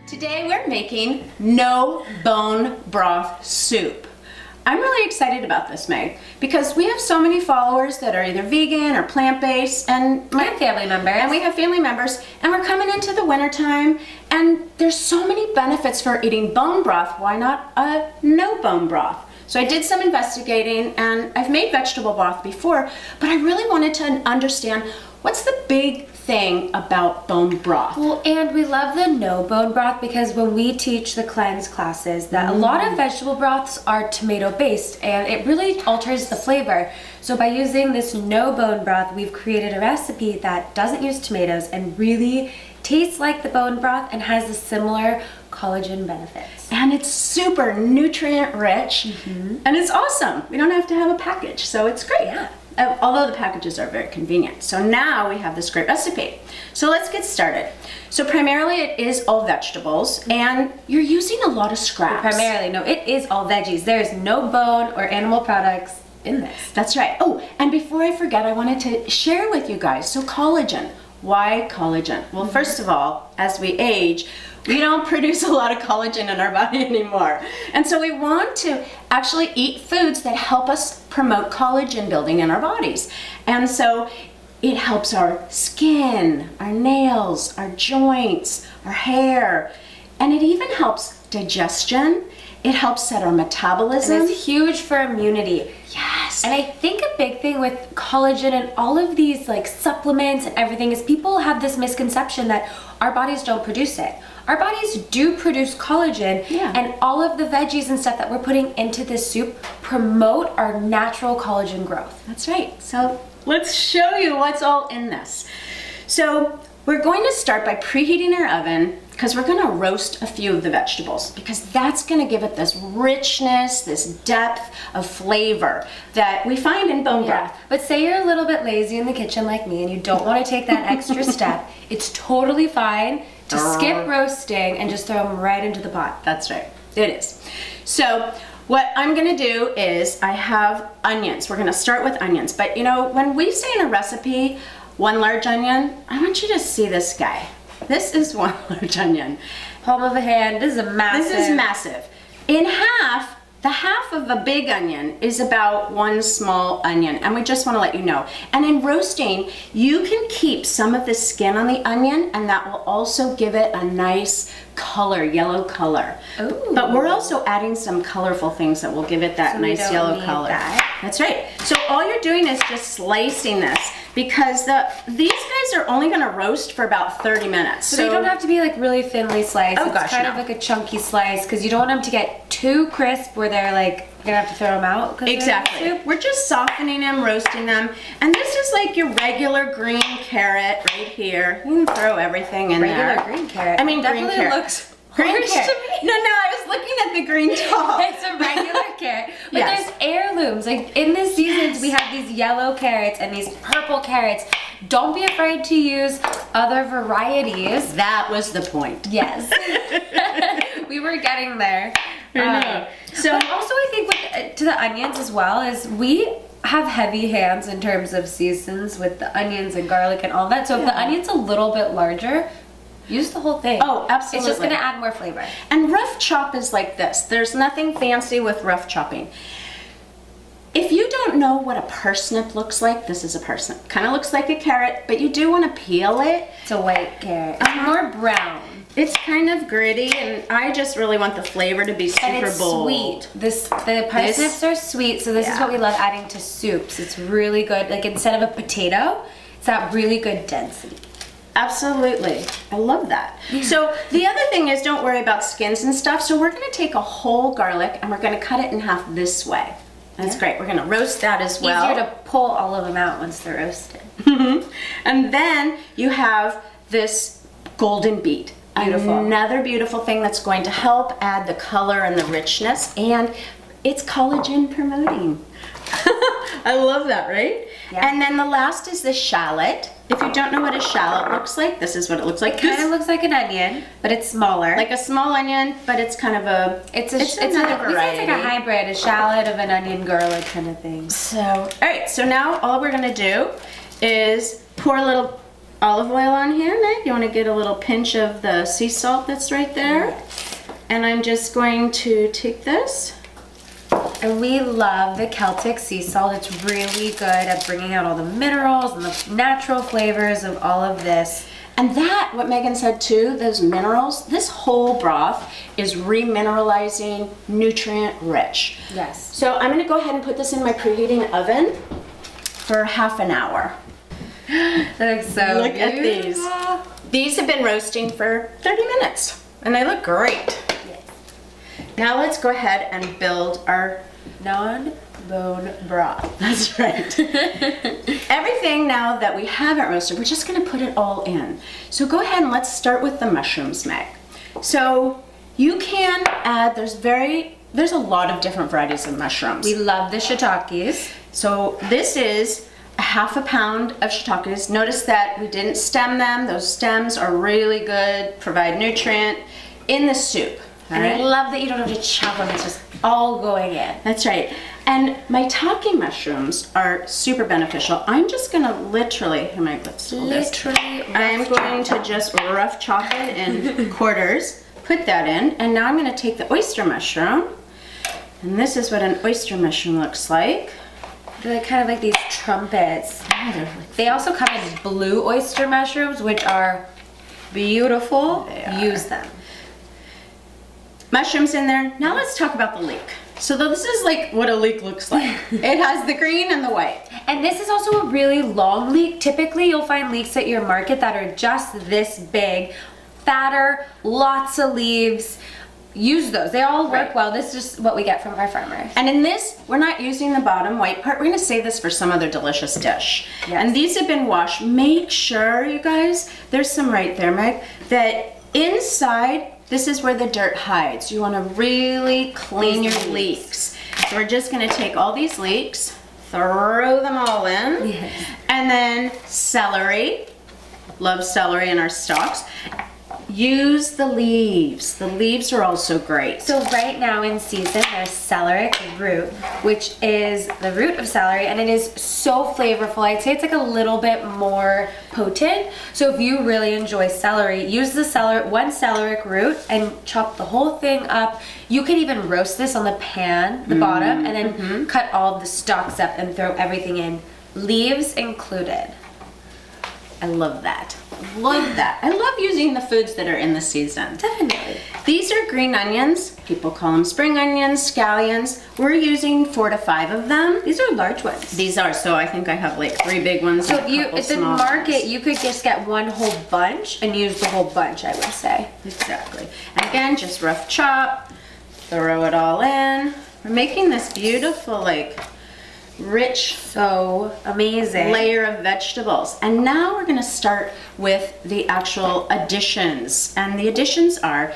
Today we're making no bone broth soup. I'm really excited about this, Meg, because we have so many followers that are either vegan or plant-based and family members. And we have family members, and we're coming into the wintertime, and there's so many benefits for eating bone broth. Why not a no bone broth? So I did some investigating, and I've made vegetable broth before, but I really wanted to understand what's the big thing about bone broth. Well, and we love the no bone broth because when we teach the cleanse classes, that a lot of vegetable broths are tomato based, and it really alters the flavor. So by using this no bone broth, we've created a recipe that doesn't use tomatoes and really tastes like the bone broth and has the similar collagen benefits. And it's super nutrient rich, and it's awesome. We don't have to have a package, so it's great. Yeah. Although the packages are very convenient. So now we have this great recipe. So let's get started. So primarily it is all vegetables, and you're using a lot of scraps. Primarily, no, it is all veggies. There's no bone or animal products in this. That's right. Oh, and before I forget, I wanted to share with you guys, so collagen. Why collagen? Well, first of all, as we age, we don't produce a lot of collagen in our body anymore. And so we want to actually eat foods that help us promote collagen building in our bodies. And so it helps our skin, our nails, our joints, our hair, and it even helps digestion. It helps set our metabolism. And it's huge for immunity. Yes. And I think a big thing with collagen and all of these like supplements and everything is people have this misconception that our bodies don't produce it. Our bodies do produce collagen, and all of the veggies and stuff that we're putting into this soup promote our natural collagen growth. That's right. So let's show you what's all in this. So we're going to start by preheating our oven because we're going to roast a few of the vegetables because that's going to give it this richness, this depth of flavor that we find in bone broth. But say you're a little bit lazy in the kitchen like me and you don't want to take that extra step, it's totally fine to skip roasting and just throw them right into the pot. That's right. It is. So what I'm going to do is I have onions. We're going to start with onions. But you know, when we say in a recipe, 1 large onion, I want you to see this guy. This is 1 large onion. Palm of a hand. This is a massive. This is massive. In half, the half of a big onion is about 1 small onion, and we just want to let you know. And in roasting, you can keep some of the skin on the onion, and that will also give it a nice color, yellow color. Ooh. But we're also adding some colorful things that will give it that nice yellow color. That's right. So all you're doing is just slicing this because these guys are only going to roast for about 30 minutes. So they don't have to be like really thinly sliced. Oh, it's kind of like a chunky slice because you don't want them to get too crisp where they're like you're gonna have to throw them out. Exactly. We're just softening them, roasting them, and this is like your regular green carrot right here. You can throw everything in there. Regular green carrot. I mean, definitely green carrot. Looks green orange carrot. to me. No, I was looking at the green top. It's a regular carrot. But Yes. there's heirlooms. Like in the seasons, we have these yellow carrots and these purple carrots. Don't be afraid to use other varieties. That was the point. Yes. We were getting there. I know. So also I think with, to the onions as well is we have heavy hands in terms of seasons with the onions and garlic and all that. So if the onion's a little bit larger, use the whole thing. Oh, absolutely. It's just going to add more flavor. And rough chop is like this. There's nothing fancy with rough chopping. If you don't know what a parsnip looks like, this is a parsnip. Kind of looks like a carrot, but you do want to peel it. It's a white carrot. It's more brown. It's kind of gritty, and I just really want the flavor to be super and it's bold. Sweet. The parsnips are sweet, so this is what we love adding to soups. It's really good. Like instead of a potato, it's that really good density. Absolutely. I love that. So the other thing is don't worry about skins and stuff. So we're going to take a whole garlic and we're going to cut it in half this way. That's great. We're going to roast that as well. Easier to pull all of them out once they're roasted. And then you have this golden beet. Beautiful. Another beautiful thing that's going to help add the color and the richness, and it's collagen promoting. I love that, right? Yeah. And then the last is the shallot. If you don't know what a shallot looks like, this is what it looks like. It kind of looks like an onion, but it's smaller. Like a small onion, but it's kind of a it's another variety. It's like a hybrid, a shallot of an onion garlic kind of thing. So, all right. So now all we're gonna do is pour a little olive oil on here, Meg. You want to get a little pinch of the sea salt that's right there. Yes. And I'm just going to take this. And we love the Celtic sea salt. It's really good at bringing out all the minerals and the natural flavors of all of this. And that, what Megan said too, those minerals, this whole broth is remineralizing, nutrient rich. Yes. So I'm gonna go ahead and put this in my preheating oven for half an hour. That looks so Look at these. beautiful. These have been roasting for 30 minutes and they look great. Yes. Now let's go ahead and build our Non-bone broth. That's right. Everything now that we haven't roasted, we're just gonna put it all in. So go ahead and let's start with the mushrooms, Meg. So you can add, there's a lot of different varieties of mushrooms. We love the shiitakes. So this is a half a pound of shiitakes. Notice that we didn't stem them. Those stems are really good, provide nutrient in the soup. And I love that you don't have to chop them, it's just all going in. That's right. And maitake mushrooms are super beneficial. I'm just gonna literally, here my lips. Literally I'm going to just rough chop it in quarters, put that in, and now I'm gonna take the oyster mushroom. And this is what an oyster mushroom looks like. They're kind of like these trumpets. Yeah, they're like, They also come in blue oyster mushrooms, which are beautiful. They are. Use them. mushrooms in there. Now let's talk about the leek. So this is like what a leek looks like. It has the green and the white. And this is also a really long leek. Typically, you'll find leeks at your market that are just this big, fatter, lots of leaves. Use those. They all work Right. well. This is just what we get from our farmers. And in this, we're not using the bottom white part. We're gonna save this for some other delicious dish. Yes. And these have been washed. Make sure, you guys, there's some right there, Meg, that inside, this is where the dirt hides. You wanna really clean your leeks. So we're just gonna take all these leeks, throw them all in, Yes. and then celery. Love celery in our stocks. Use the leaves. The leaves are also great. So right now in season, there's celery root, which is the root of celery, and it is so flavorful. I'd say it's like a little bit more potent. So if you really enjoy celery, use the one celery root and chop the whole thing up. You can even roast this on the pan, the bottom, and then cut all of the stalks up and throw everything in, leaves included. I love that. Love that. I love using the foods that are in the season. Definitely. These are green onions. People call them spring onions, scallions. We're using 4 to 5 of them. These are large ones. These are, so I think I have like 3 big ones. So and if a you couple at the small market, ones. you could just get one whole bunch and use the whole bunch, I would say. Exactly. And again, just rough chop, throw it all in. We're making this beautiful, like, rich So amazing. layer of vegetables. And now we're gonna start with the actual additions. And the additions are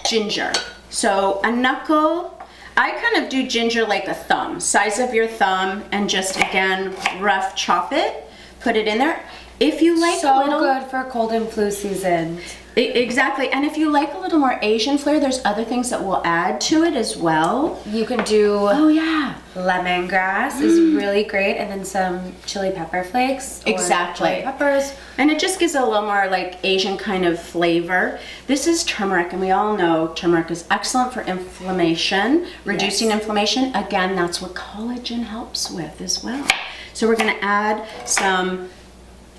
ginger. So a knuckle, I kind of do ginger like a thumb, size of your thumb, and just again, rough chop it, put it in there. If you like So a little, good for cold and flu season. Exactly. And if you like a little more Asian flair, there's other things that we'll add to it as well. You can do Oh yeah. lemongrass is really great, and then some chili pepper flakes. Or Exactly. chili peppers. And it just gives a little more like Asian kind of flavor. This is turmeric, and we all know turmeric is excellent for inflammation, reducing inflammation. Again, that's what collagen helps with as well. So we're gonna add some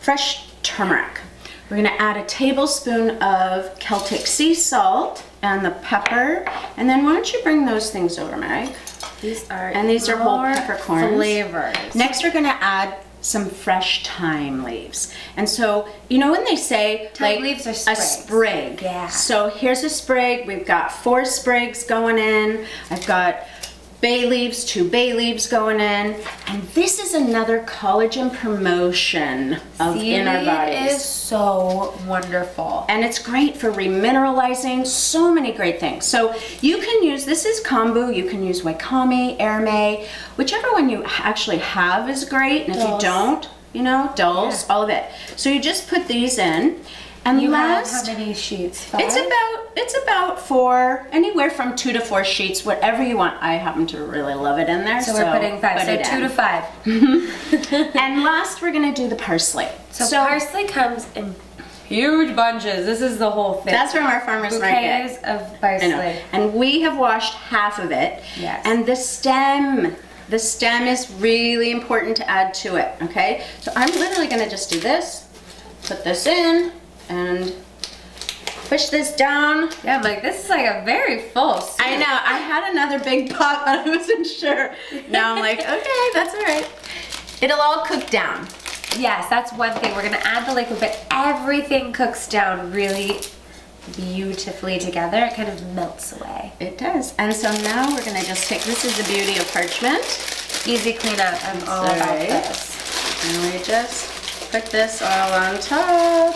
fresh turmeric. We're gonna add a tablespoon of Celtic sea salt and the pepper. And then why don't you bring those things over, Meg? These are whole more peppercorns. flavors. Next, we're gonna add some fresh thyme leaves. And so, you know when they say Thyme like leaves are a sprigs. sprig? Yeah. So here's a sprig. We've got 4 sprigs going in. I've got bay leaves, 2 bay leaves going in. And this is another collagen promotion in our Seaweed bodies. is so wonderful. And it's great for remineralizing, so many great things. So you can use, this is kombu, you can use wakame, erme, whichever one you actually have is great. And if Dulse. you don't, you know, dulse, all of it. So you just put these in. And You last, have how many sheets? 5? it's about 4, anywhere from 2 to 4 sheets, whatever you want. I happen to really love it in there. So we're putting 5, put so it 2 in. to 5. And last, we're gonna do the parsley. So parsley comes in huge bunches. This is the whole thing. That's from our farmer's market. Bouquets of I parsley. know. And we have washed half of it. Yes. And the stem is really important to add to it, okay? So I'm literally gonna just do this, put this in, and push this down. Yeah, I'm like, this is like a very full soup. I know, I had another big pot, but I wasn't sure. Now I'm like, okay, that's all right. It'll all cook down. Yes, that's one thing. We're gonna add the liquid, but everything cooks down really beautifully together. It kind of melts away. It does. And so now we're gonna just take, this is the beauty of parchment. Easy cleanup. I'm all about Right. this. And we just put this all on top.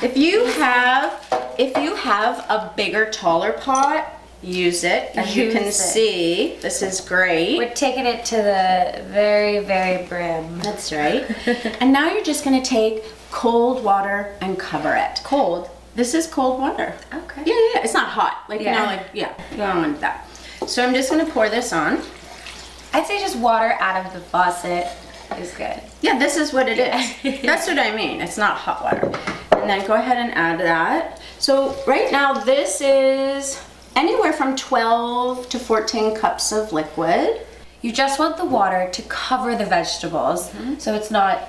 If you have a bigger, taller pot, use it. As you can Use it. see, this is great. We're taking it to the very, very brim. That's right. And now you're just gonna take cold water and cover it. Cold. This is cold water. Okay. Yeah. It's not hot. Like, you know, Yeah. like, yeah, you don't want that. So I'm just gonna pour this on. I'd say just water out of the faucet is good. Yeah, this is what it is. That's what I mean. It's not hot water. And then go ahead and add that. So right now this is anywhere from 12 to 14 cups of liquid. You just want the water to cover the vegetables, so it's not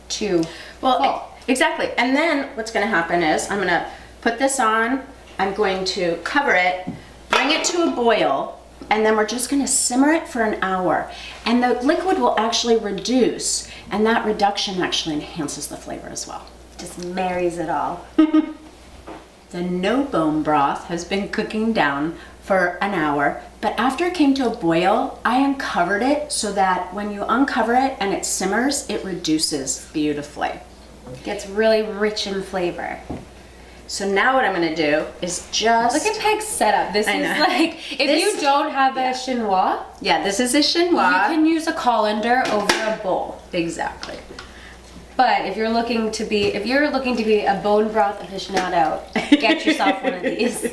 too Well, full. exactly. And then what's gonna happen is I'm gonna put this on, I'm going to cover it, bring it to a boil, and then we're just gonna simmer it for an hour. And the liquid will actually reduce, and that reduction actually enhances the flavor as well. Just marries it all. The no bone broth has been cooking down for an hour, but after it came to a boil, I uncovered it so that when you uncover it and it simmers, it reduces beautifully. Gets really rich in flavor. So now what I'm gonna do is just... Look at Peg's setup. This I is know. like, if This- you don't have a chinois, Yeah, this is a you chinois. can use a colander over a bowl. Exactly. But if you're looking to be a bone broth aficionado, get yourself one of these.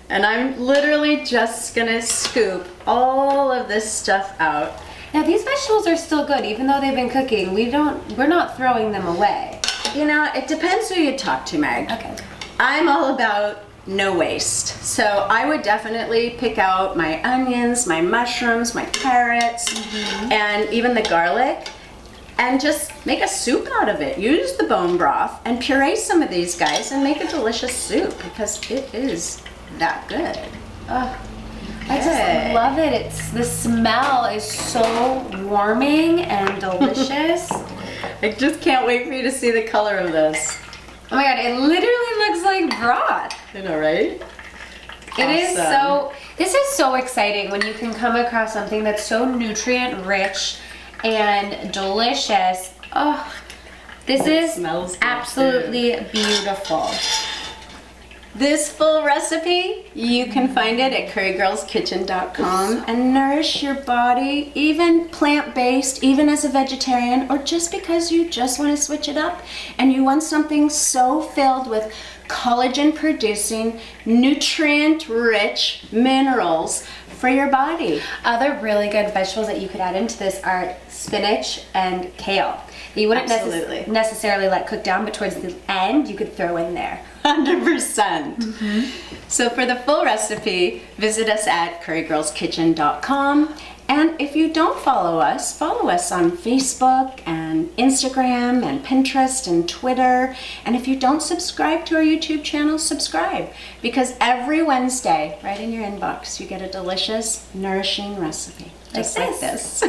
And I'm literally just gonna scoop all of this stuff out. Now these vegetables are still good, even though they've been cooking. We're not throwing them away. You know, it depends who you talk to, Meg. Okay. I'm all about no waste. So I would definitely pick out my onions, my mushrooms, my carrots, and even the garlic, and just make a soup out of it. Use the bone broth and puree some of these guys and make a delicious soup because it is that good. Oh, I Good. just love it. The smell is so warming and delicious. I just can't wait for you to see the color of this. Oh my god, it literally looks like broth. I know, right? It is Awesome. this is so exciting when you can come across something that's so nutrient rich and delicious. Oh, this is smells good, absolutely beautiful. This full recipe, you can find it at currygirlskitchen.com and nourish your body, even plant-based, even as a vegetarian, or just because you just want to switch it up and you want something so filled with collagen-producing, nutrient-rich minerals for your body. Other really good vegetables that you could add into this are spinach and kale. That you wouldn't Absolutely. necessarily let cook down, but towards the end you could throw in there. 100%. So for the full recipe, visit us at currygirlskitchen.com. And if you don't follow us on Facebook and Instagram and Pinterest and Twitter. And if you don't subscribe to our YouTube channel, subscribe. Because every Wednesday, right in your inbox, you get a delicious, nourishing recipe. Just like this.